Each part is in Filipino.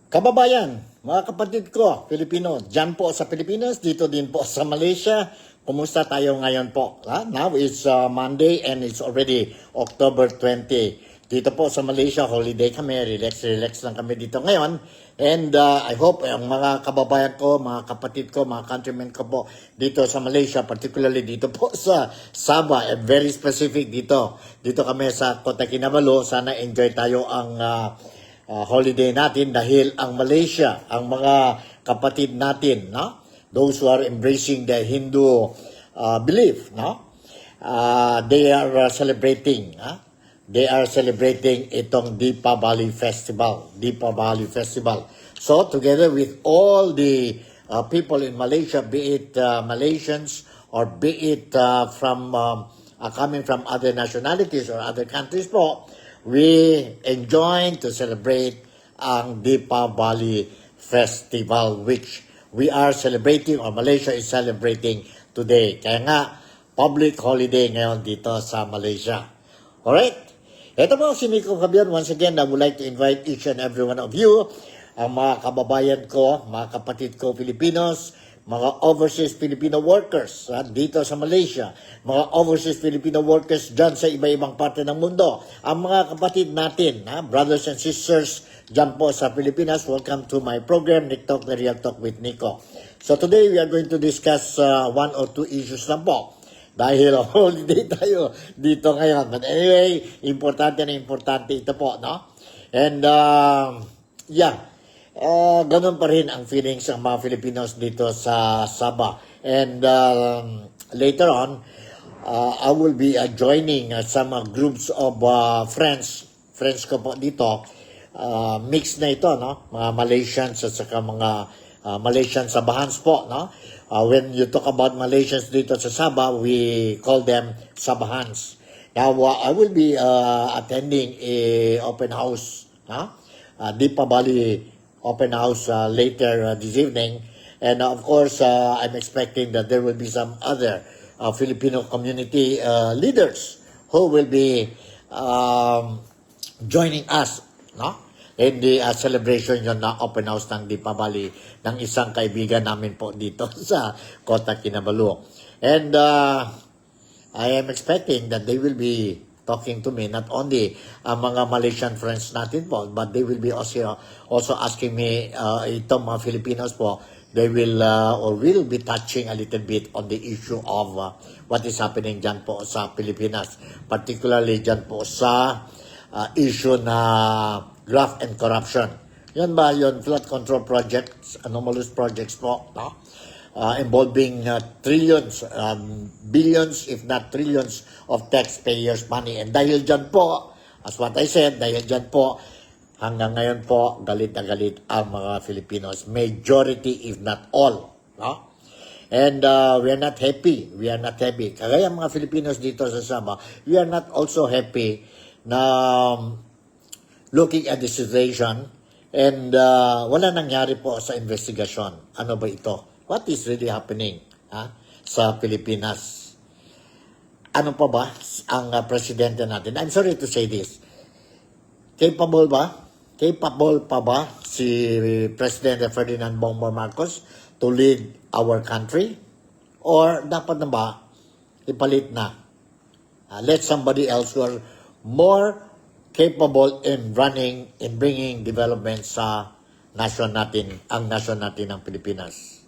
Kababayan, mga kapatid ko, Pilipino, dyan po sa Pilipinas, dito din po sa Malaysia. Kumusta tayo ngayon po? Now it's Monday and it's already October 20. Dito po sa Malaysia, holiday kami, relax lang kami dito ngayon. And I hope ang mga kababayan ko, mga kapatid ko, mga countrymen ko po dito sa Malaysia, particularly dito po sa Sabah, and very specific dito. Dito kami sa Kota Kinabalu, sana enjoy tayo ang holiday natin dahil ang Malaysia, ang mga kapatid natin, no? Those who are embracing the Hindu belief, no? They are celebrating, they are celebrating itong Deepavali Festival, Deepavali Festival. So together with all the people in Malaysia, be it Malaysians or be it from coming from other nationalities or other countries po, we enjoy to celebrate ang Deepavali Festival, which we are celebrating or Malaysia is celebrating today. Kaya nga, public holiday ngayon dito sa Malaysia. Alright? Ito po si Nico Fabian. Once again, I would like to invite each and every one of you, ang mga kababayan ko, mga kapatid ko Filipinos, mga overseas Filipino workers dito sa Malaysia, mga overseas Filipino workers dyan sa iba-ibang parte ng mundo, ang mga kapatid natin, brothers and sisters dyan po sa Pilipinas, welcome to my program, Nick Talk, The Real Talk with Nico. So today we are going to discuss one or two issues lang po. Dahil holiday tayo dito ngayon. But anyway, importante na importante ito po, no? And ganun pa rin ang feelings ng mga Filipinos dito sa Sabah. And later on, I will be joining some groups of friends ko po dito. Mix na ito, no? Mga Malaysians at saka mga Malaysian Sabahans po, no? When you talk about Malaysians dito sa Sabah, we call them Sabahans. Now, I will be attending a open house, Deepavali open house later this evening. And of course, I'm expecting that there will be some other Filipino community leaders who will be joining us, no? In the celebration yun na open house ng Deepavali ng isang kaibigan namin po dito sa Kota Kinabalu. And I am expecting that they will be talking to me, not only mga Malaysian friends natin po, but they will be also asking me, itong mga Filipinos po, they will or will be touching a little bit on the issue of what is happening dyan po sa Pilipinas, particularly dyan po sa issue na graft and corruption. Yan ba yun? Flood control projects, anomalous projects po, no? Involving trillions, billions, if not trillions of taxpayers' money. And dahil dyan po, as what I said, dahil dyan po, hanggang ngayon po, galit na galit ang mga Filipinos. Majority, if not all. No? And we are not happy. We are not happy. Kaya mga Filipinos dito sa Sabah, we are not also happy na looking at the situation and wala nangyari po sa investigasyon. Ano ba ito? What is really happening sa Pilipinas? Ano pa ba ang presidente natin? I'm sorry to say this. Capable ba? Capable pa ba si President Ferdinand Bongbong Marcos to lead our country? Or dapat na ba ipalit na? Let somebody else who are more capable in running, in bringing development sa nation natin, ang nation natin ng Pilipinas.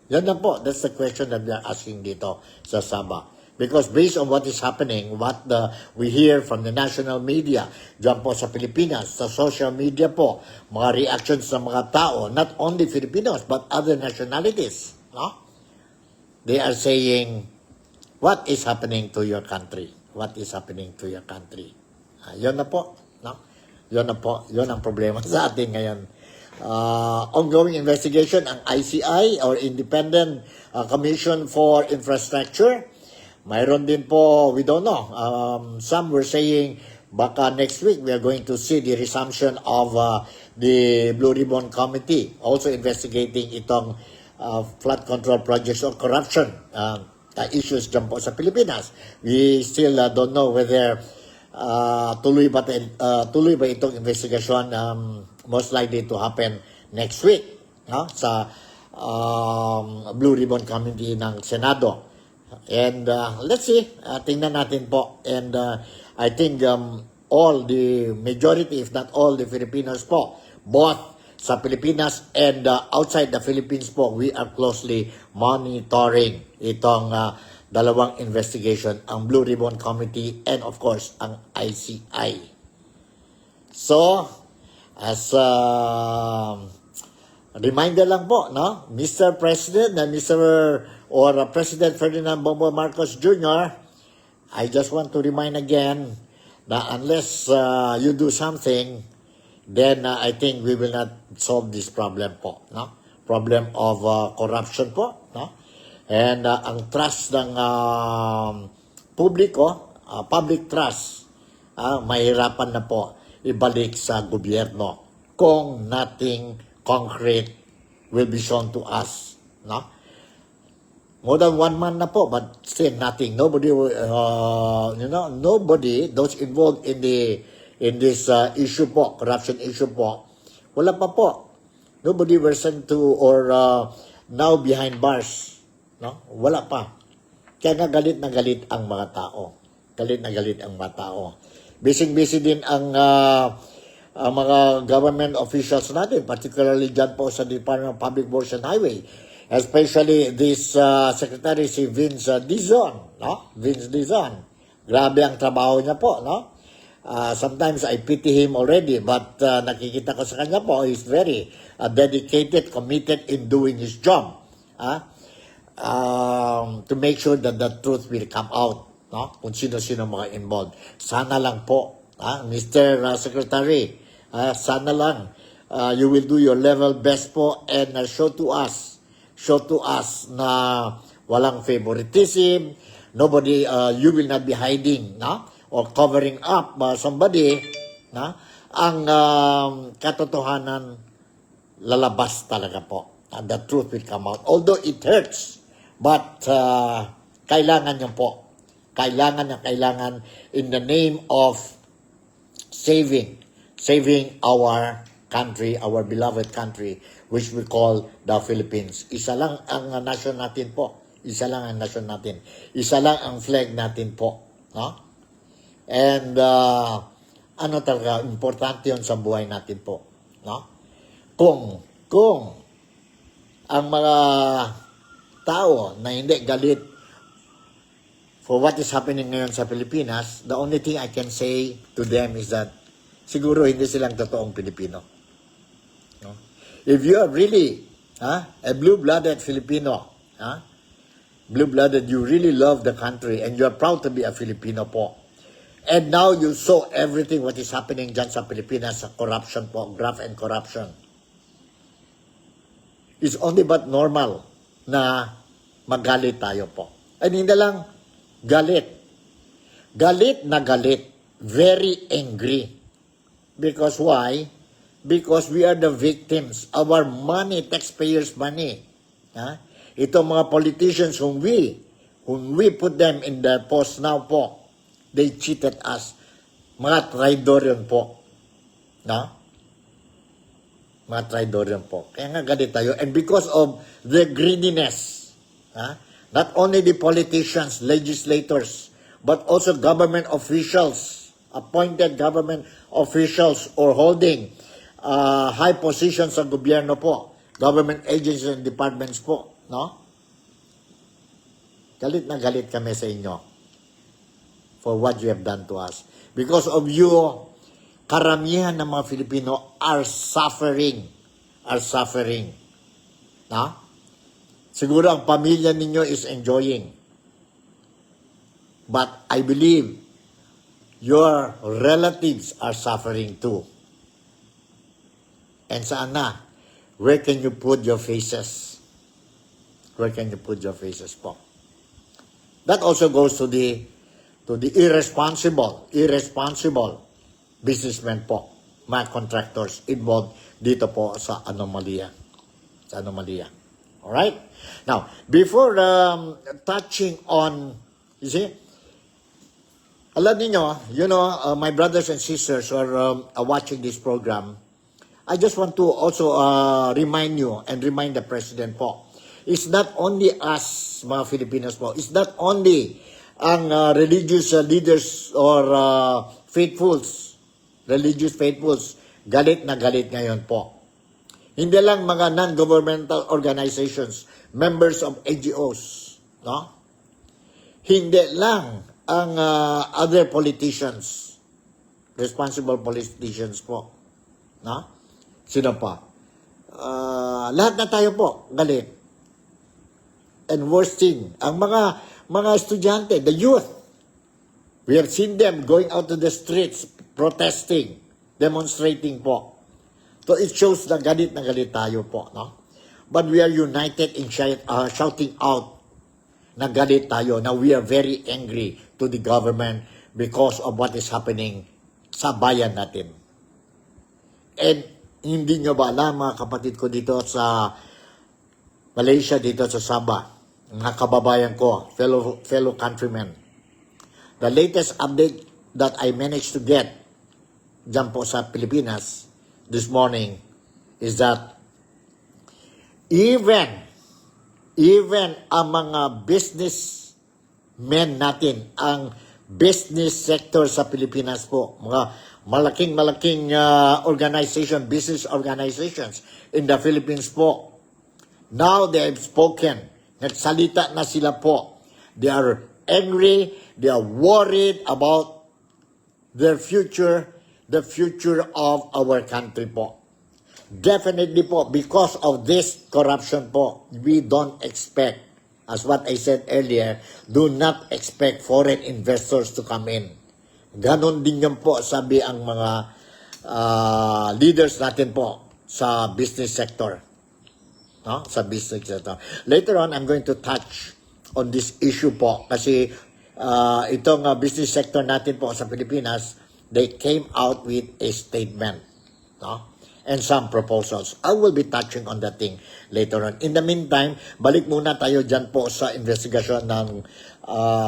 Yan lang po. That's the question that we are asking dito sa Sabah. Because based on what is happening, what we hear from the national media, dyan po sa Pilipinas, sa social media po, mga reactions ng mga tao, not only Filipinos, but other nationalities, no? They are saying, what is happening to your country? What is happening to your country? Yun na po, no? Yun na po, yun ang problema sa atin ngayon. Ongoing investigation, ang ICI or Independent Commission for Infrastructure. Mayroon din po, we don't know. Some were saying baka next week we are going to see the resumption of the Blue Ribbon Committee also investigating itong flood control projects or corruption issues dyan po sa Pilipinas. We still don't know whether tuloy ba itong investigasyon most likely to happen next week, no? Sa Blue Ribbon Committee ng Senado. And let's see, tingnan natin po. And I think all the majority, if not all the Filipinos po, both sa Pilipinas and outside the Philippines po, we are closely monitoring itong dalawang investigation, ang Blue Ribbon Committee and of course, ang ICI. So, as reminder lang po, no? Mr. President and President Ferdinand Bongbong Marcos Jr., I just want to remind again that unless you do something, then I think we will not solve this problem po, no? Problem of corruption po, no? And ang trust ng publiko, public trust, mahirapan na po ibalik sa gobyerno kung nothing concrete will be shown to us, no? More than 1 month na po, but still nothing. Nobody, nobody, those involved in this issue po, corruption issue po, wala pa po. Nobody were sent to or now behind bars, no? Wala pa. Kaya nga galit na galit ang mga tao. Galit na galit ang mga tao. Busy-busy din ang mga government officials natin, particularly dyan po sa Department of Public Works and Highway. Especially this secretary, si Vince Dizon, no? Vince Dizon. Grabe ang trabaho niya po, no? Sometimes I pity him already, but nakikita ko sa kanya po, he's very dedicated, committed in doing his job. To make sure that the truth will come out, no? Kung sino-sino mga involved. Sana lang po, Mr. Secretary, sana lang you will do your level best po and show to us na walang favoritism, nobody, you will not be hiding, no? Or covering up somebody, na ang katotohanan lalabas talaga po. And the truth will come out. Although it hurts, but kailangan nyo po. Kailangan in the name of saving our country, our beloved country, which we call the Philippines. Isa lang ang nation natin po. Isa lang ang nation natin. Isa lang ang flag natin po. No? And ano talaga, importante yun sa buhay natin po. No? Kung ang mga tao na hindi galit for what is happening ngayon sa Pilipinas, the only thing I can say to them is that siguro hindi silang totoong Pilipino. No? If you are really a blue-blooded Filipino, blue-blooded, you really love the country and you are proud to be a Filipino po. And now you saw everything what is happening dyan sa Pilipinas, sa corruption po, graft and corruption. It's only but normal na magalit tayo po. And hindi lang galit. Galit na galit. Very angry. Because why? Because we are the victims. Our money, taxpayers' money. Ito mga politicians whom we put them in the post now po, they cheated us. Mga traidor yun po. Mga traidor yun po. Kaya nga galit tayo. And because of the greediness, not only the politicians, legislators, but also government officials, appointed government officials or holding high positions sa gobyerno po, government agencies and departments po, no? Galit na galit kami sa inyo for what you have done to us. Because of you, karamihan ng mga Filipino are suffering. No? Siguro ang pamilya ninyo is enjoying. But I believe your relatives are suffering too. And saan na? Where can you put your faces? Where can you put your faces po? That also goes to the irresponsible businessmen po, mga contractors involved dito po sa anomalya. Alright? Now, before touching on, you see, alam niyo, my brothers and sisters who are watching this program, I just want to also remind you and remind the President po, it's not only us, mga Filipinos po, it's not only ang religious leaders or religious faithfuls, galit na galit ngayon po. Hindi lang mga non-governmental organizations, members of NGOs, no? Hindi lang ang other politicians, responsible politicians po, no? Sino pa? Lahat na tayo po galit. And worst thing, ang mga estudyante, the youth, we have seen them going out to the streets, protesting, demonstrating po. So it shows na galit tayo po, no? But we are united in shouting out na galit tayo, na we are very angry to the government because of what is happening sa bayan natin. And hindi nyo ba alam, mga kapatid ko dito sa Malaysia, dito sa Sabah, mga kababayan ko, fellow countrymen, the latest update that I managed to get dyan po sa Pilipinas this morning is that even ang mga businessmen natin, ang business sector sa Pilipinas po, mga malaking business organizations in the Philippines po, now they have spoken, nagsalita na sila po. They are angry, they are worried about their future, the future of our country po. Definitely po, because of this corruption po, we don't expect, as what I said earlier, do not expect foreign investors to come in. Ganon din yan po, sabi ang mga leaders natin po sa business sector. No? Sa business sector. Later on, I'm going to touch on this issue po kasi itong business sector natin po sa Pilipinas, they came out with a statement, no? And some proposals. I will be touching on that thing later on. In the meantime, balik muna tayo dyan po sa investigasyon ng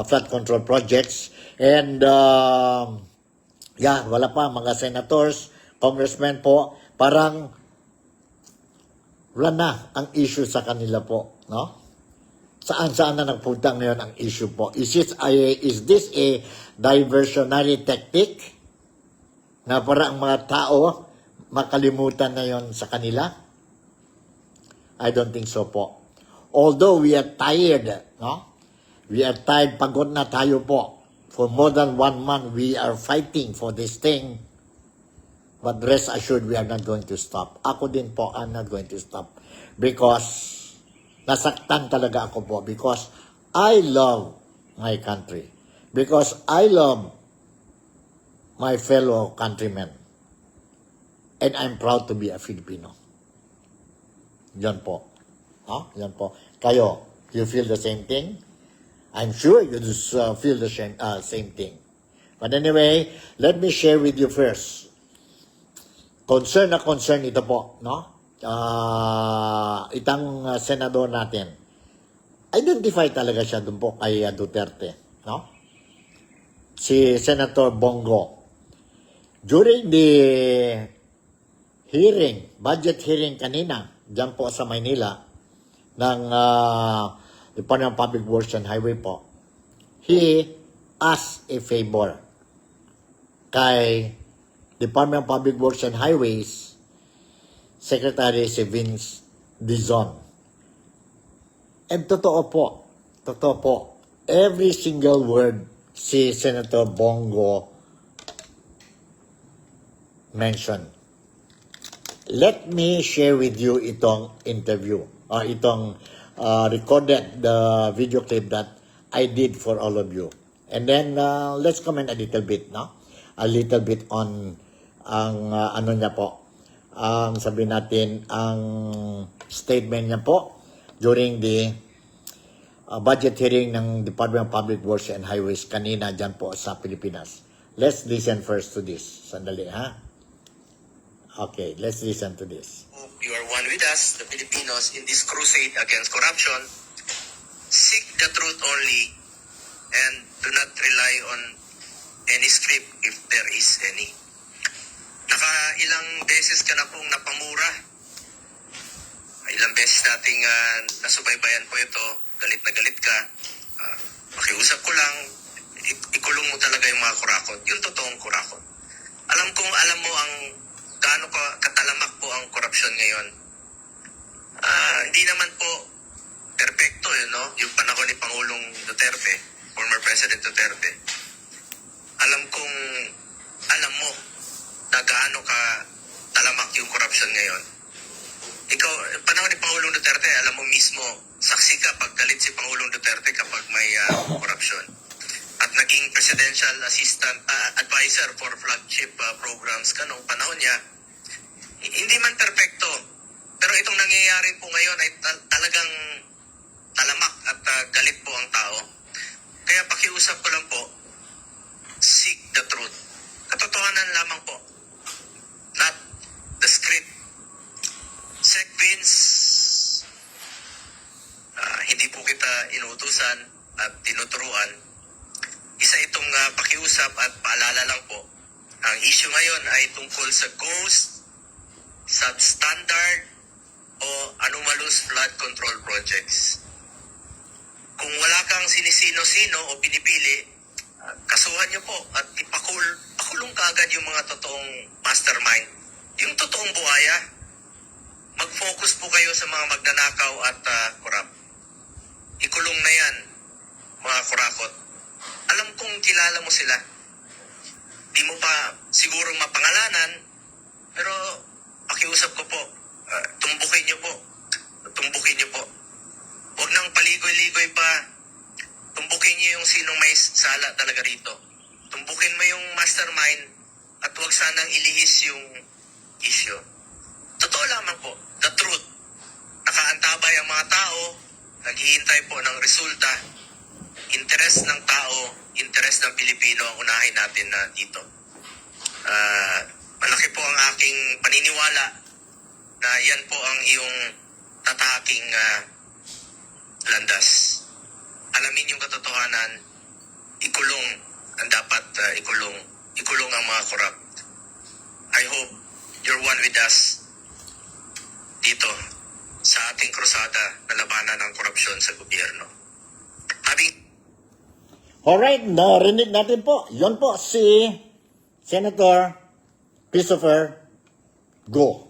flood control projects. And wala pa mga senators, congressmen po, parang wala na ang issue sa kanila po, no? Saan na nagpunta ngayon ang issue po? Is this a diversionary tactic na para ang mga tao makalimutan na yon sa kanila? I don't think so po. Although we are tired, no? We are tired, pagod na tayo po. For more than 1 month, we are fighting for this thing. But rest assured, we are not going to stop. Ako din po, I'm not going to stop. Because nasaktan talaga ako po. Because I love my country. Because I love my fellow countrymen. And I'm proud to be a Filipino. Yan po. Yan po. Kayo, you feel the same thing? I'm sure you just feel the same thing. But anyway, let me share with you first. Concern ito po, no? Itang senador natin. Identify talaga siya dun po kay Duterte, no? Si Senator Bongo. During the budget hearing kanina, dyan po sa Maynila, ng Department of Public Works and Highway po, he asked a favor kay Department of Public Works and Highways Secretary si Vince Dizon. And totoo po, every single word si Senator Bongo mentioned. Let me share with you itong interview, itong recorded the video clip that I did for all of you. And then, let's comment a little bit, no? A little bit on ang ano niya po, ang sabihin natin, ang statement niya po during the budget hearing ng Department of Public Works and Highways kanina dyan po sa Pilipinas. Let's listen first to this. Sandali, ha? Okay, let's listen to this. You are one with us, the Filipinos, in this crusade against corruption. Seek the truth only and do not rely on any script if there is any. ilang beses ka na pong napamura. Ilang beses nating nasubaybayan po ito. Galit na galit ka. Makiusap ko lang, ikulong mo talaga yung mga kurakot. Yung totoong kurakot. Alam mo ang gaano katalamak po ang korupsyon ngayon. Hindi naman po perfecto, yung panahon ni Pangulong Duterte, former President Duterte. Alam mo na gaano ka talamak yung korupsyon ngayon. Ikaw, panahon ni Pangulong Duterte, alam mo mismo, saksi ka pag galit si Pangulong Duterte kapag may korupsyon. At naging presidential assistant, advisor for flagship programs ka nung panahon niya. Hindi man perfecto, pero itong nangyayari po ngayon ay talagang talamak at galit po ang tao. Kaya pakiusap ko lang po, seek the truth. Katotohanan lamang po, not the script. Sec Vince, hindi po kita inutusan at tinuturuan. Isa itong pakiusap at paalala lang po. Ang issue ngayon ay tungkol sa ghost, substandard, o anomalous flood control projects. Kung wala kang sinisino-sino o pinipili, kasuhan niyo po at ipakulong kaagad yung mga totoong mastermind. Yung totoong buhaya, mag-focus po kayo sa mga magnanakaw at korap. Ikulong na yan, mga kurakot. Alam kong kilala mo sila. Di mo pa siguro mapangalanan, pero pakiusap ko po, tumbukin niyo po. Tumbukin niyo po. Huwag nang paligoy-ligoy pa. Tumbukin niyo yung sinong may sala talaga rito. Tumbukin mo yung mastermind at huwag sanang ilihis yung issue. Totoo lamang po, the truth. Nakaantabay ang mga tao, naghihintay po ng resulta. Interes ng tao, interes ng Pilipino ang unahin natin na dito. Malaki po ang aking paniniwala na yan po ang iyong tataking landas. Alamin yung katotohanan, ikulong ang dapat ikulong. Ikulong ang mga korap. I hope you're one with us dito sa ating krusada na labanan ng korupsyon sa gobyerno. Alright, narinig natin po. Yon po si Senator Christopher Go.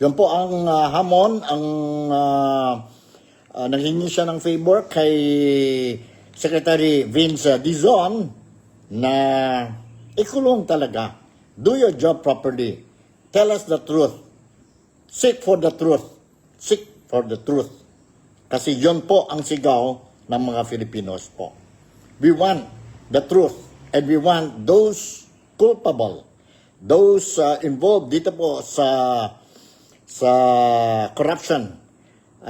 Yan po ang hamon, ang nanghingi siya ng favor kay Secretary Vince Dizon na ikulong talaga. Do your job properly. Tell us the truth. Seek for the truth. Seek for the truth. Kasi yon po ang sigaw ng mga Filipinos po. We want the truth and we want those culpable, those involved dito po sa corruption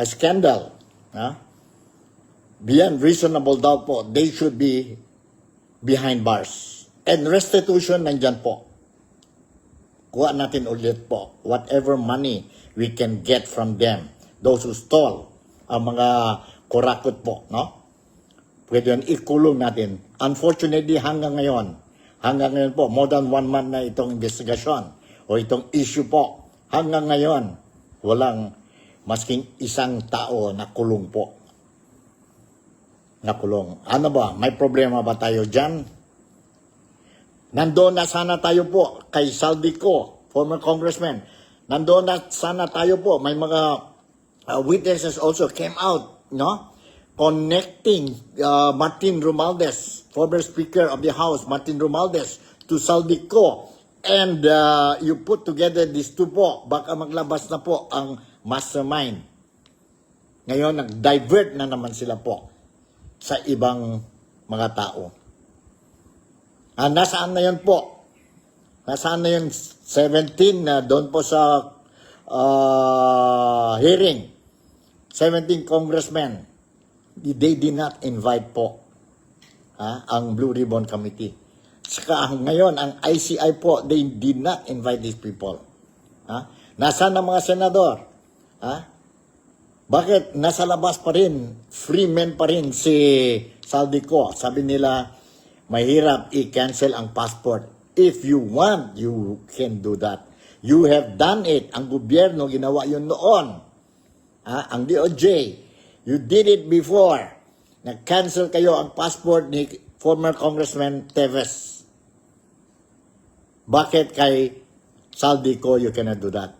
scandal, beyond reasonable doubt po, they should be behind bars. And restitution nandyan po. Kuha natin ulit po whatever money we can get from them, those who stole ang mga kurakot po, no? Pwede yun, ikulong natin. Unfortunately, hanggang ngayon po, more than 1 month na itong investigasyon o itong issue po, hanggang ngayon, walang masking isang tao na kulong po. Nakulong. Ano ba? May problema ba tayo dyan? Nandoon na sana tayo po kay Saldico, former congressman. Nandoon na sana tayo po. May mga witnesses also came out, no? Connecting Martin Romualdez, former Speaker of the House, Martin Romualdez, to Saldico. And you put together these two po, baka maglabas na po ang mastermind. Ngayon, nag-divert na naman sila po sa ibang mga tao. Nasaan na yun po? Nasaan na yun? 17 na doon po sa hearing. 17 congressmen. They did not invite po ang Blue Ribbon Committee. Saka ngayon, ang ICI po, they did not invite these people. Nasaan ang mga senador? Bakit nasa labas pa rin, free men pa rin si Saldico? Sabi nila, mahirap i-cancel ang passport. If you want, you can do that. You have done it. Ang gobyerno, ginawa yun noon. Ang DOJ, you did it before. Nag-cancel kayo ang passport ni former Congressman Teves. Bakit kay Saldico you cannot do that?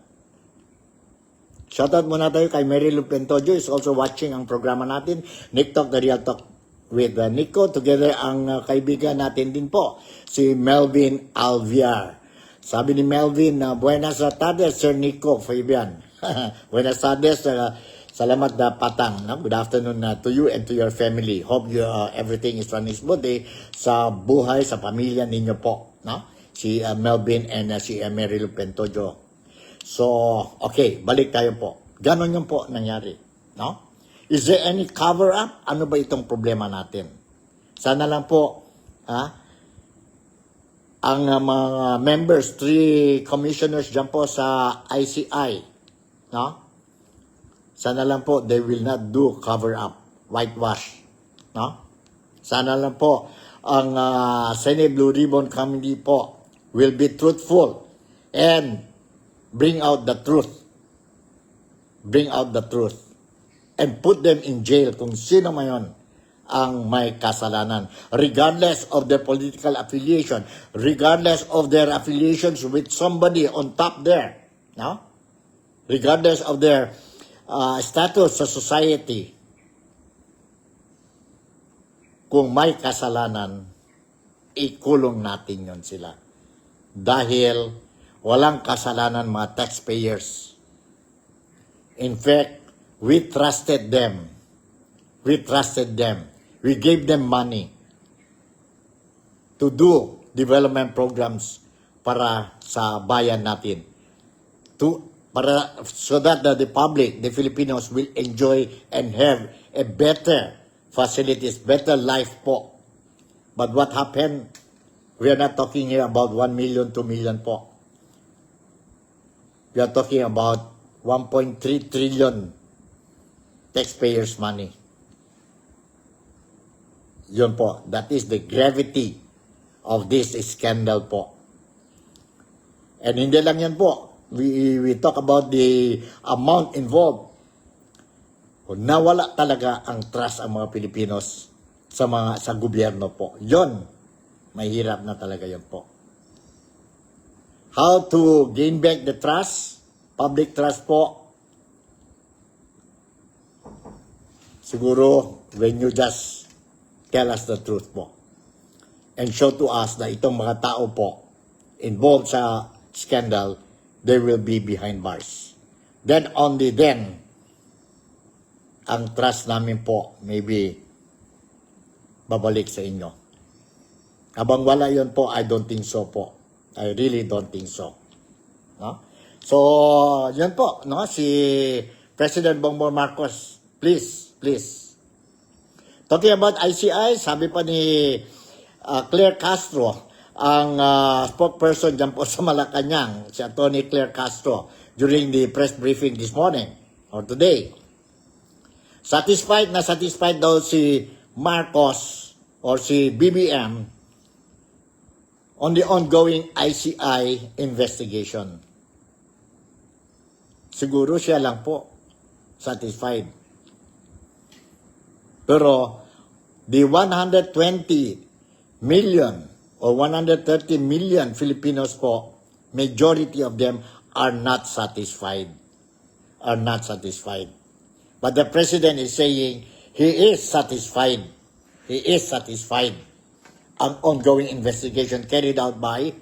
Shoutout muna tayo kay Mary Lou Pentojo is also watching ang programa natin, Nick Talk, The Real Talk with Nico. Together ang kaibigan natin din po, si Melvin Alviar. Sabi ni Melvin, buenas tardes, Sir Nico Fabian. Buenas tardes, salamat na patang. No? Good afternoon to you and to your family. Hope everything is running smoothly sa buhay, sa pamilya ninyo po. No? Si Melvin and si Mary Lou Pentojo. So, okay, balik tayo po. Ganon yung po nangyari. No? Is there any cover-up? Ano ba itong problema natin? Sana lang po, ang mga members, 3 commissioners dyan po sa ICI, no? Sana lang po, they will not do cover-up, whitewash, no? Sana lang po, ang Senate Blue Ribbon Committee po will be truthful and bring out the truth. Bring out the truth. And put them in jail kung sino man yun ang may kasalanan. Regardless of their political affiliation, regardless of their affiliations with somebody on top there, no? Regardless of their status sa society, kung may kasalanan, ikulong natin yon sila. Dahil walang kasalanan mga taxpayers. In fact, we trusted them. We trusted them. We gave them money to do development programs para sa bayan natin. So that the public, the Filipinos will enjoy and have a better facilities, better life po. But what happened? We are not talking here about 1 million, 2 million po. We are talking about 1.3 trillion taxpayers' money. Yun po, that is the gravity of this scandal po. And hindi lang yan po. We talk about the amount involved. Nawala talaga ang trust ang mga Pilipinos sa gobyerno po. Yun, mahirap na talaga yun po. How to gain back the trust? Public trust po. Siguro, when you just tell us the truth po. And show to us na itong mga tao po involved sa scandal, they will be behind bars. Then, only then, ang trust namin po, maybe, babalik sa inyo. Habang wala yun po, I don't think so po. I really don't think so. No? So, yun po, no? Si President Bongbong Marcos, please. Talking about ICI, sabi pa ni Claire Castro, ang spokesperson dyan po sa Malacanang, si Atty. Claire Castro, during the press briefing this morning, or today. Satisfied daw si Marcos or si BBM on the ongoing ICI investigation. Siguro siya lang po satisfied. Pero the 120 million or 130 million Filipinos po, majority of them are not satisfied. But the President is saying he is satisfied. Ang ongoing investigation carried out by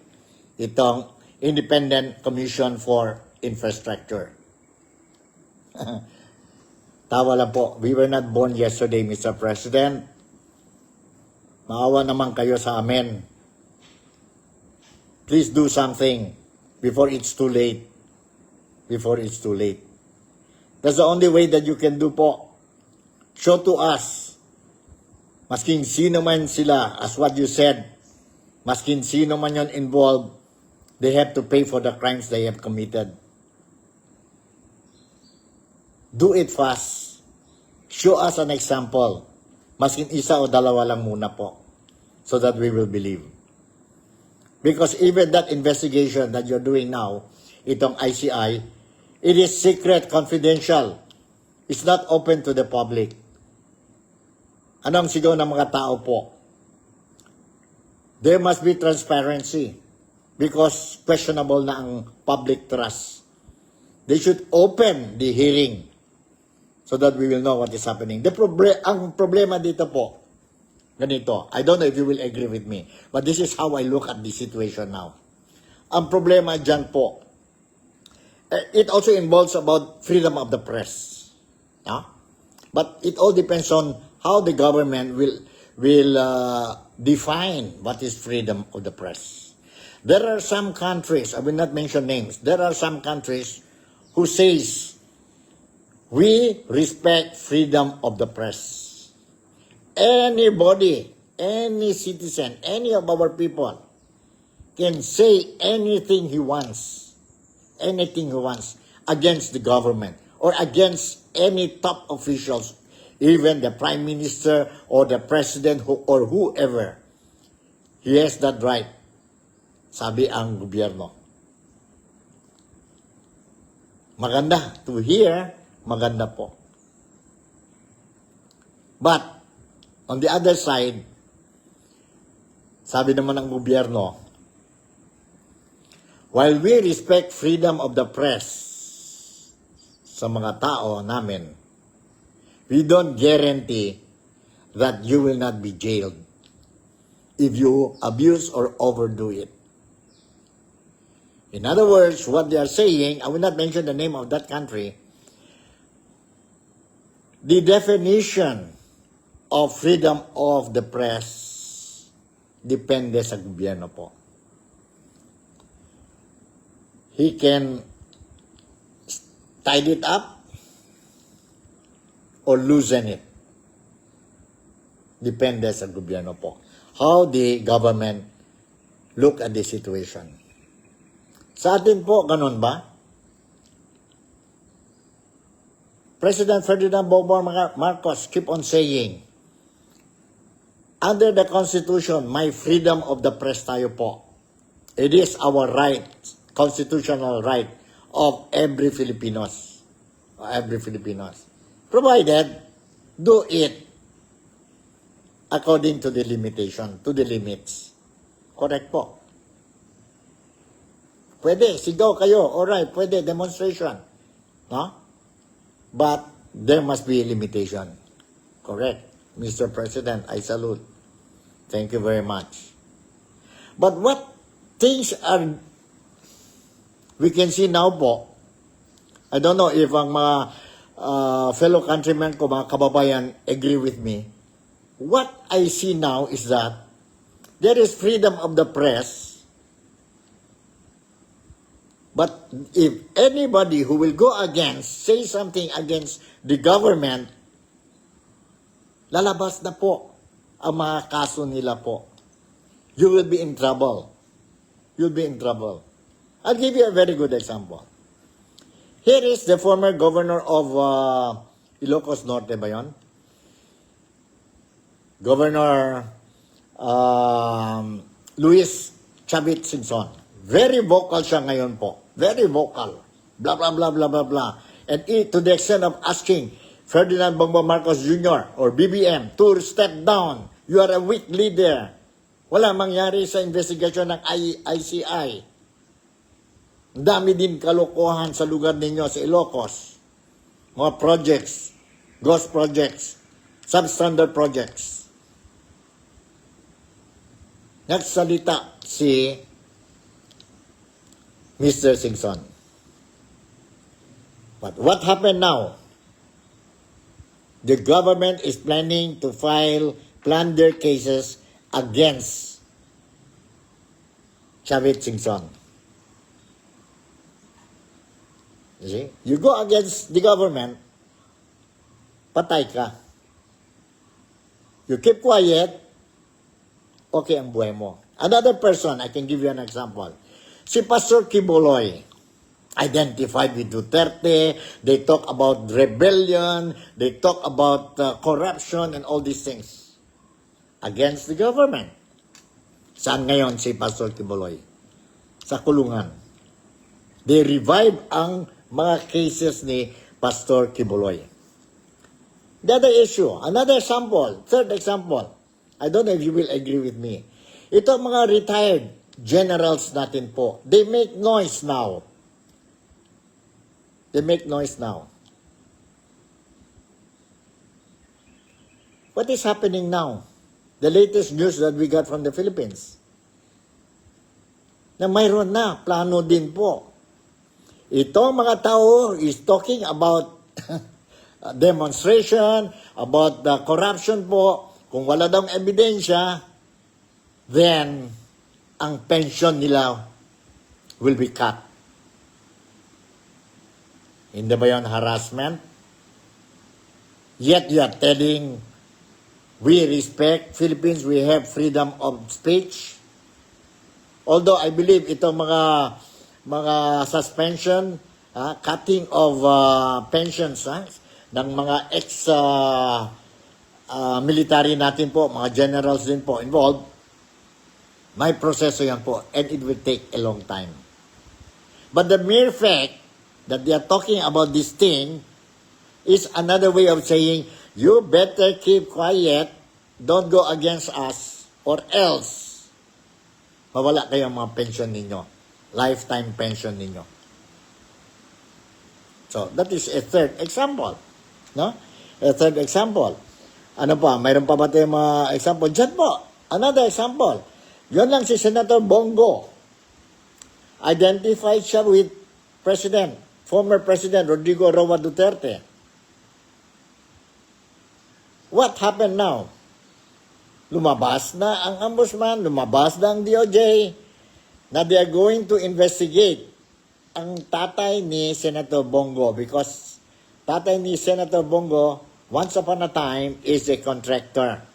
itong Independent Commission for Infrastructure. Tawa lang po. We were not born yesterday, Mr. President. Maawa naman kayo sa amin. Please do something before it's too late. That's the only way that you can do po. Show to us. Masking sino man sila, as what you said, masking sino man yon involved, they have to pay for the crimes they have committed. Do it fast. Show us an example. Maskin isa o dalawa lang muna po. So that we will believe. Because even that investigation that you're doing now, itong ICI, it is secret, confidential. It's not open to the public. Anong sigaw ng mga tao po? There must be transparency because questionable na ang public trust. They should open the hearing so that we will know what is happening. Ang problema dito po, ganito, I don't know if you will agree with me, but this is how I look at the situation now. Ang problema dyan po, it also involves about freedom of the press. But it all depends on how the government will define what is freedom of the press. There are some countries, I will not mention names, there are some countries who says, we respect freedom of the press. Anybody, any citizen, any of our people can say anything he wants against the government or against any top officials, even the prime minister or the president or whoever. He has that right, sabi ang gobyerno. Maganda to hear, maganda po. But on the other side, sabi naman ng gobyerno, while we respect freedom of the press sa mga tao namin, we don't guarantee that you will not be jailed if you abuse or overdo it. In other words, what they are saying, I will not mention the name of that country, the definition of freedom of the press depende sa gobyerno po. He can tie it up or loosen it. Depende sa gobyerno po. How the government look at the situation. Sa atin po, ganun ba? President Ferdinand Bongbong Marcos keep on saying, under the Constitution, may freedom of the press tayo po. It is our right, constitutional right of every Filipinos. Provided, do it according to the limitation, to the limits. Correct po. Pwede, sigaw kayo. Alright, pwede, demonstration. No? But there must be a limitation. Correct. Mr. President, I salute. Thank you very much. But what things are we can see now po, I don't know if ang mga fellow countrymen ko, mga kababayan, agree with me. What I see now is that there is freedom of the press, but if anybody who will go against, say something against the government, lalabas na po ang mga kaso nila po. You will be in trouble. You'll be in trouble. I'll give you a very good example. Here is the former governor of Ilocos Norte ba yun? Governor Luis Chavit Singson. Very vocal siya ngayon po. Very vocal. Blah, blah, blah, blah, blah, blah. And to the extent of asking Ferdinand Bongbong Marcos Jr. or BBM to step down. You are a weak leader. Wala mangyari sa investigasyon ng ICI. Dami din kalokohan sa lugar ninyo sa Ilocos. Mga projects, ghost projects, substandard projects. Nagsalita si Mr. Singson. But what happened now? The government is planning to file plunder cases against Chavit Singson. You see? You go against the government, patay ka. You keep quiet, okay ang buhay mo. Another person, I can give you an example. Si Pastor Quiboloy, identified with Duterte, they talk about rebellion, they talk about corruption and all these things against the government. Saan ngayon si Pastor Kibuloy? Sa kulungan. They revive ang mga cases ni Pastor Kibuloy. The other issue, another example, third example, I don't know if you will agree with me. Ito ang mga retired generals natin po. They make noise now. They make noise now. What is happening now? The latest news that we got from the Philippines. Na mayroon na, plano din po. Itong mga tao is talking about demonstration, about the corruption po. Kung wala daw ebidensya, then ang pension nila will be cut. Hindi ba yun harassment? Yet you are telling, we respect Philippines, we have freedom of speech. Although I believe itong mga suspension, cutting of pensions ng mga military natin po, mga generals din po involved, may proseso yan po, and it will take a long time. But the mere fact that they are talking about this thing is another way of saying, you better keep quiet, don't go against us, or else, mawala kayo ang mga pension ninyo, lifetime pension ninyo. So, that is a third example. No? A third example. Ano pa? Mayroon pa ba tayong mga example? Diyan po, another example. Yun lang si Senator Bongo. Identified siya with former President Rodrigo Roa Duterte. What happened now? Lumabas na ang ombudsman, lumabas na ang DOJ, na they are going to investigate ang tatay ni Senator Bongo because tatay ni Senator Bongo, once upon a time, is a contractor.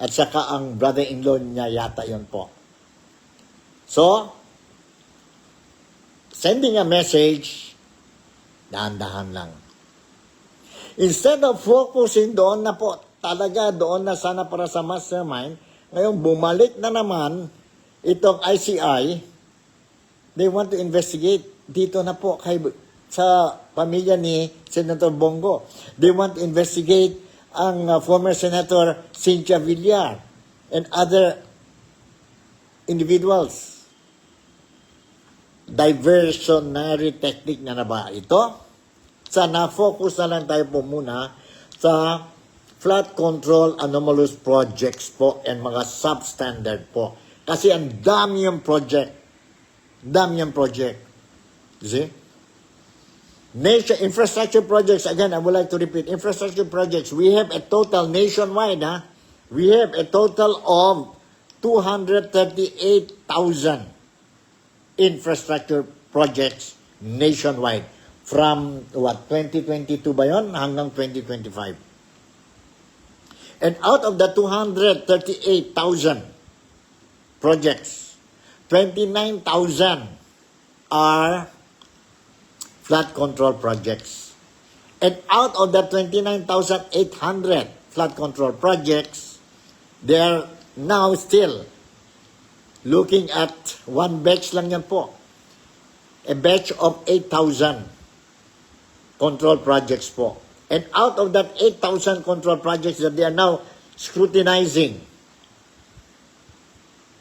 At saka ang brother-in-law niya yata yun po. So, sending a message, dahan-dahan lang. Instead of focusing doon na po, talaga doon na sana para sa mastermind, ngayon bumalik na naman itong ICI, they want to investigate dito na po sa pamilya ni Senator Bongo. They want to investigate ang former Senator Cynthia Villar and other individuals. Diversionary technique na ba ito? Sana focus na lang tayo po muna sa flood control anomalous projects po and mga substandard po. Kasi ang dami yung project. Dami yung project. You see? Infrastructure projects, again, I would like to repeat, infrastructure projects, we have a total nationwide, we have a total of 238,000 infrastructure projects nationwide from 2022 ba yun hanggang 2025. And out of the 238,000 projects, 29,000 are flood control projects. And out of the 29,800 flood control projects, they are now still looking at one batch lang yan po. A batch of 8,000 control projects po. And out of that 8,000 control projects that they are now scrutinizing,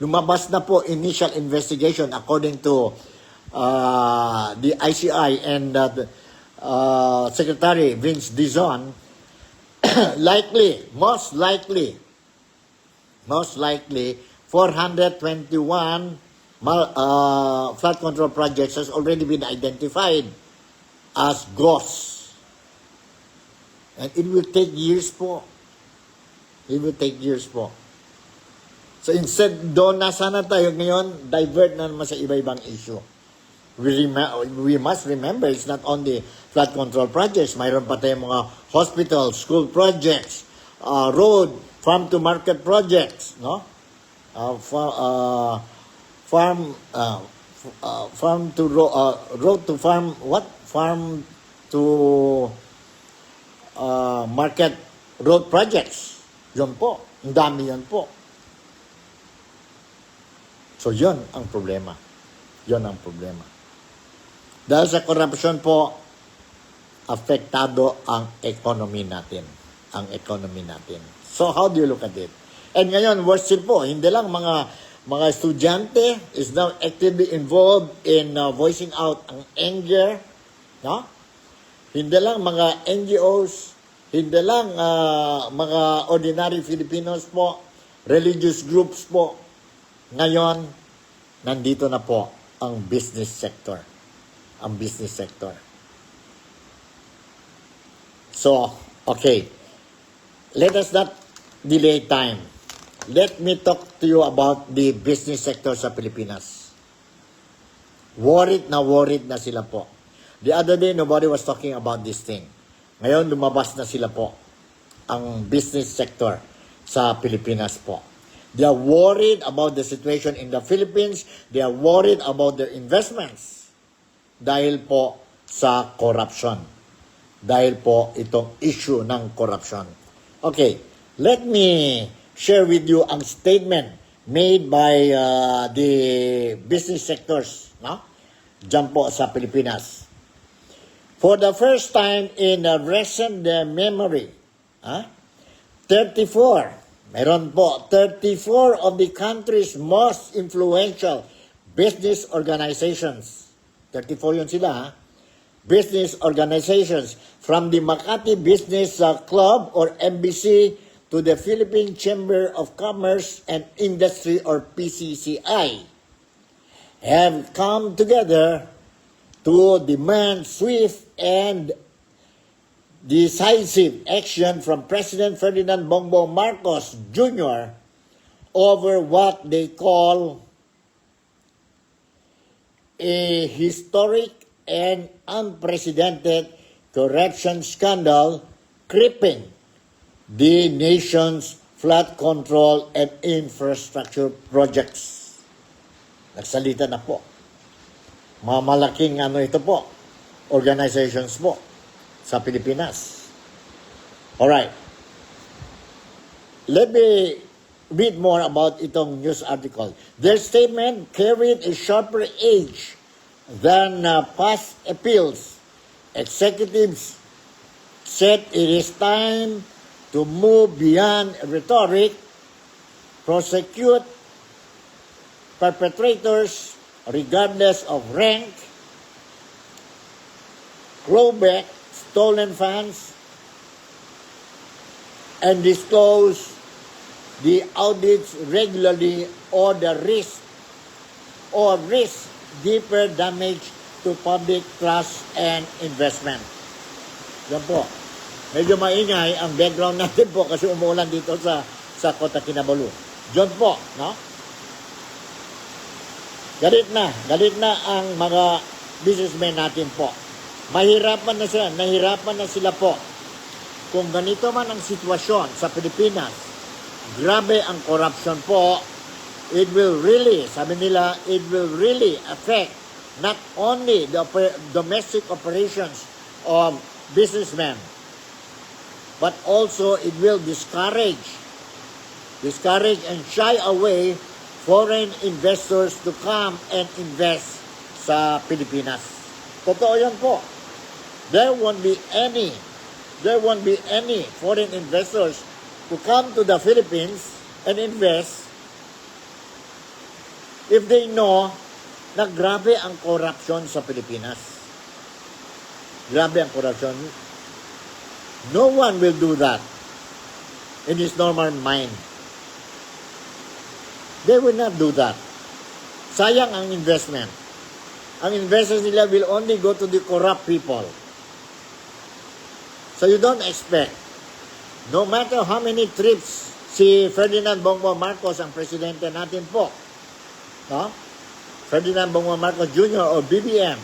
lumabas na po initial investigation according to the ICI and Secretary Vince Dizon. Most likely, 421 flood control projects has already been identified as ghosts. And it will take years po. It will take years po. So instead, doon na sana tayo ngayon, divert na naman sa iba-ibang issue. We must remember, it's not only flood control projects. Mayroon pa tayong mga hospital, school projects, road, farm to market projects, no? Farm to road to farm, what? Farm to market road projects. Yun po. Ang dami yan po. So, yon ang problema. Yon ang problema. Dahil sa corruption po, apektado ang economy natin. Ang economy natin. So, how do you look at it? And ngayon, worse still po, hindi lang mga estudyante is now actively involved in voicing out ang anger, no? Hindi lang mga NGOs, hindi lang mga ordinary Filipinos po, religious groups po. Ngayon, nandito na po ang business sector. Ang business sector. So, okay. Let us not delay time. Let me talk to you about the business sector sa Pilipinas. Worried na sila po. The other day, nobody was talking about this thing. Ngayon, lumabas na sila po ang business sector sa Pilipinas po. They are worried about the situation in the Philippines. They are worried about their investments. Dahil po sa corruption. Dahil po itong issue ng corruption. Okay, let me share with you ang statement made by the business sectors, no? Diyan po sa Pilipinas. For the first time in recent memory, 34, meron po, 34 of the country's most influential business organizations. 34 yun sila, ha? Business organizations from the Makati Business Club or MBC to the Philippine Chamber of Commerce and Industry or PCCI have come together to demand swift and decisive action from President Ferdinand Bongbong Marcos Jr. over what they call a historic and unprecedented corruption scandal crippling the nation's flood control and infrastructure projects. Nagsalita na po. Mamalaking ito po, organizations po sa Pilipinas. Alright. Let me read more about itong news article. Their statement carried a sharper edge than past appeals. Executives said it is time to move beyond rhetoric, prosecute perpetrators regardless of rank, claw back stolen funds, and disclose the audits regularly or risk deeper damage to public trust and investment. Yan po. Medyo maingay ang background natin po kasi umuulan dito sa Kota Kinabalu. Diyan po, no? Galit na ang mga businessmen natin po. Nahirapan na sila po. Kung ganito man ang sitwasyon sa Pilipinas, grabe ang corruption po, it will really, sabi nila, it will really affect not only the domestic operations of businessmen, but also it will discourage and shy away foreign investors to come and invest sa Pilipinas. Totoo yan po. There won't be any foreign investors to come to the Philippines and invest if they know na grabe ang corruption sa Pilipinas. Grabe ang corruption. No one will do that in his normal mind. They will not do that. Sayang ang investment. Ang investors nila will only go to the corrupt people. So you don't expect, no matter how many trips si Ferdinand Bongbong Marcos, ang presidente natin po, no? Ferdinand Bongbong Marcos Jr. or BBM,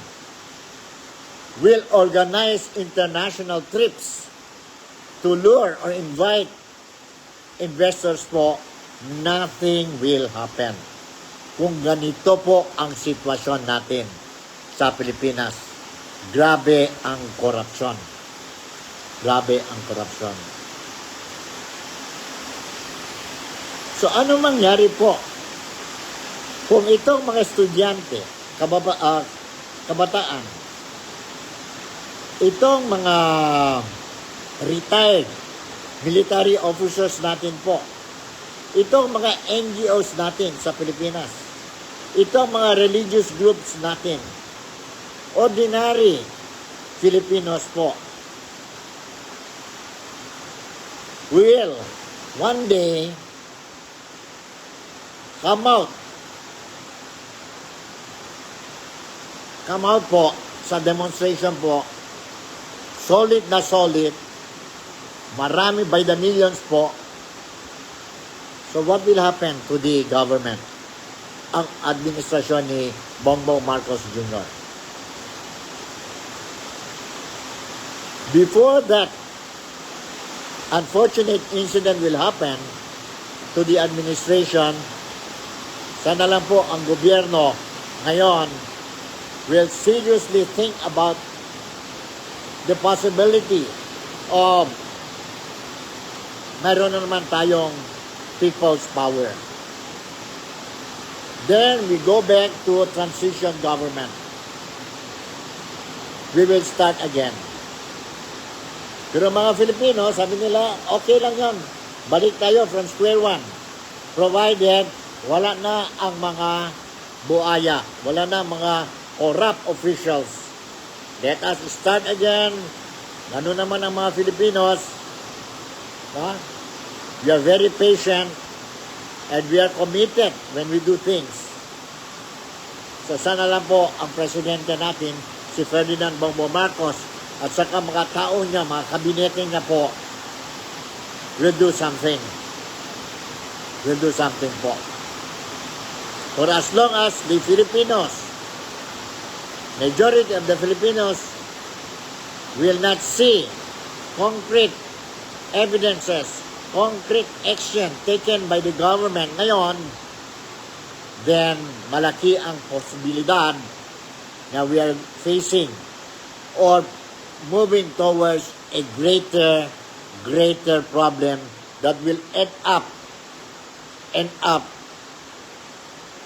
will organize international trips to lure or invite investors po, nothing will happen. Kung ganito po ang sitwasyon natin sa Pilipinas, grabe ang korupsyon. Grabe ang korupsyon. So ano mangyari po Kung itong mga estudyante, kabataan, itong mga retired military officers natin po, itong mga NGOs natin sa Pilipinas, itong mga religious groups natin, ordinary Filipinos po, will one day come out po sa demonstration po, solid na solid, marami by the millions po. So what will happen to the government? Ang administrasyon ni Bongbong Marcos Jr. Before that unfortunate incident will happen to the administration, sana lang po ang gobyerno ngayon will seriously think about the possibility of mayroon na naman tayong people's power. Then we go back to a transition government. We will start again. Pero mga Filipino, sabi nila, okay lang yan. Balik tayo from square one. Provided wala na ang mga buaya, wala na mga corrupt officials. Let us start again. Ano naman ang mga Filipinos? We are very patient and we are committed when we do things. So sana lang po ang presidente natin, si Ferdinand Bongbong Marcos, at saka mga tao niya, mga kabinete niya po, will do something. Will do something po. For as long as the Filipinos, majority of the Filipinos will not see concrete evidences, concrete action taken by the government ngayon, then malaki ang posibilidad na we are facing or moving towards a greater problem that will end up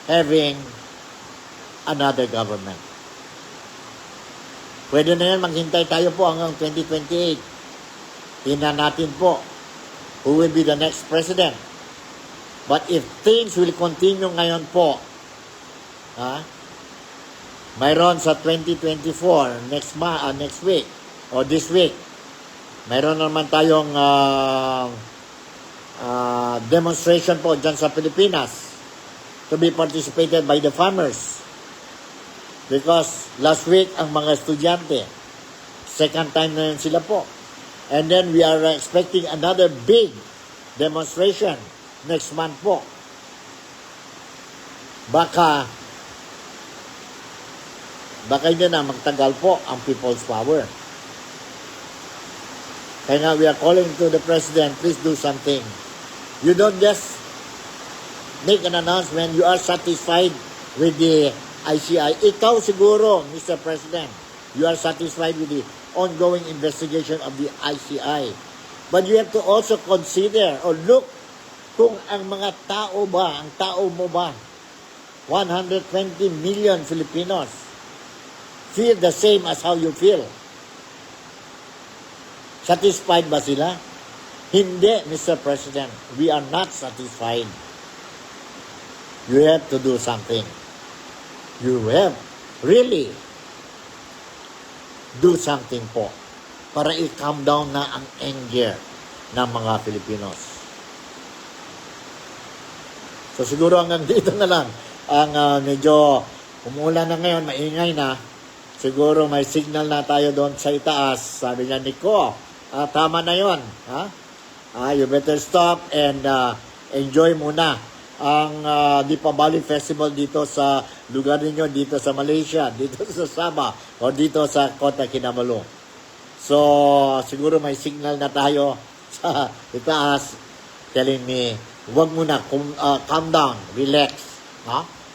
having another government. Pwede na yan, maghintay tayo po hanggang 2028. Tingnan natin po who will be the next president. But if things will continue ngayon po, mayroon sa 2024, next week, or this week, mayroon naman tayong demonstration po dyan sa Pilipinas to be participated by the farmers. Because last week, ang mga estudyante, second time na yun sila po. And then we are expecting another big demonstration next month po. Baka hindi na magtagal po ang people's power. Kaya nga we are calling to the President, please do something. You don't just make an announcement, you are satisfied with the ICI. Ikaw siguro, Mr. President, you are satisfied with the ongoing investigation of the ICI. But you have to also consider or look kung ang mga tao ba, ang tao mo ba, 120 million Filipinos, feel the same as how you feel. Satisfied ba sila? Hindi, Mr. President. We are not satisfied. You have to do something. You have really do something po para i-calm down na ang anger ng mga Filipinos. So siguro hanggang dito na lang ang medyo umulan na ngayon, maingay na. Siguro may signal na tayo doon sa itaas. Sabi niya, Nico, tama na yon. You better stop and enjoy muna ang Deepavali Festival dito sa lugar ninyo, dito sa Malaysia, dito sa Sabah, o dito sa Kota Kinabalu. So, siguro may signal na tayo sa itaas telling me, huwag muna, calm down, relax.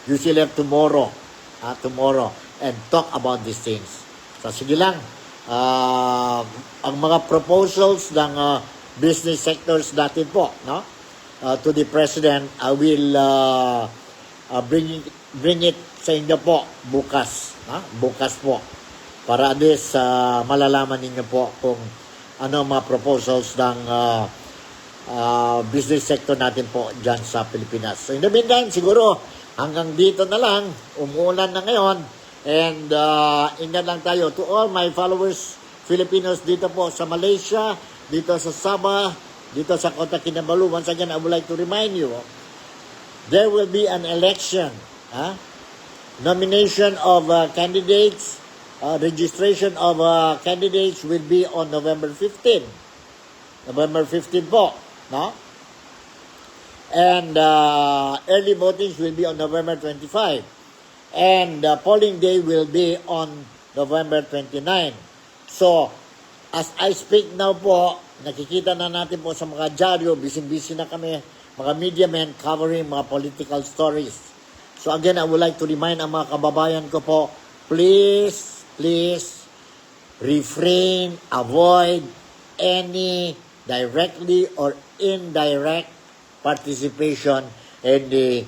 You still have tomorrow, and talk about these things. So, sige lang. Ang mga proposals ng business sectors natin po, to the President, I will bring bring it sa inyo po bukas. Bukas po. Para at least malalaman ninyo po kung ano mga proposals ng business sector natin po dyan sa Pilipinas. So in the meantime, siguro hanggang dito na lang. Umuulan na ngayon. And ingat lang tayo to all my followers, Filipinos dito po sa Malaysia, dito sa Sabah, dito sa Kota Kinabalu. Once again, I would like to remind you, there will be an election. Nomination of candidates, registration of candidates will be on November 15. November 15 po. No? And early votings will be on November 25. And polling day will be on November 29. So, as I speak now po, nakikita na natin po sa mga dyaryo, busy-busy na kami, mga media men covering mga political stories. So again, I would like to remind ang mga kababayan ko po, please refrain, avoid any directly or indirect participation in the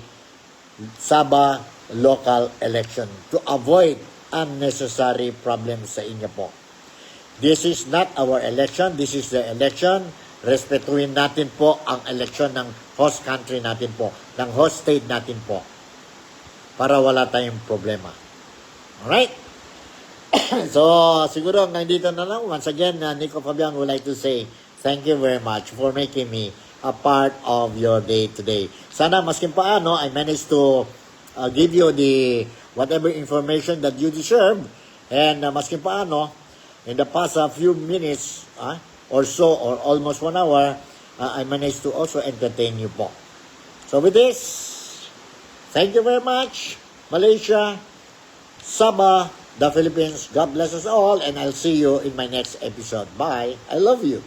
Sabah local election to avoid unnecessary problems sa inyo po. This is not our election. This is the election. Respetuhin natin po ang election ng host country natin po, ng host state natin po, para wala tayong problema. Alright? So, siguro hanggang dito na lang. Once again, Nico Fabian would like to say thank you very much for making me a part of your day today. Sana maskin paano, I managed to give you the whatever information that you deserve. And maskin paano, in the past few minutes or so, or almost 1 hour, I managed to also entertain you po. So with this, thank you very much, Malaysia, Sabah, the Philippines. God bless us all, and I'll see you in my next episode. Bye. I love you.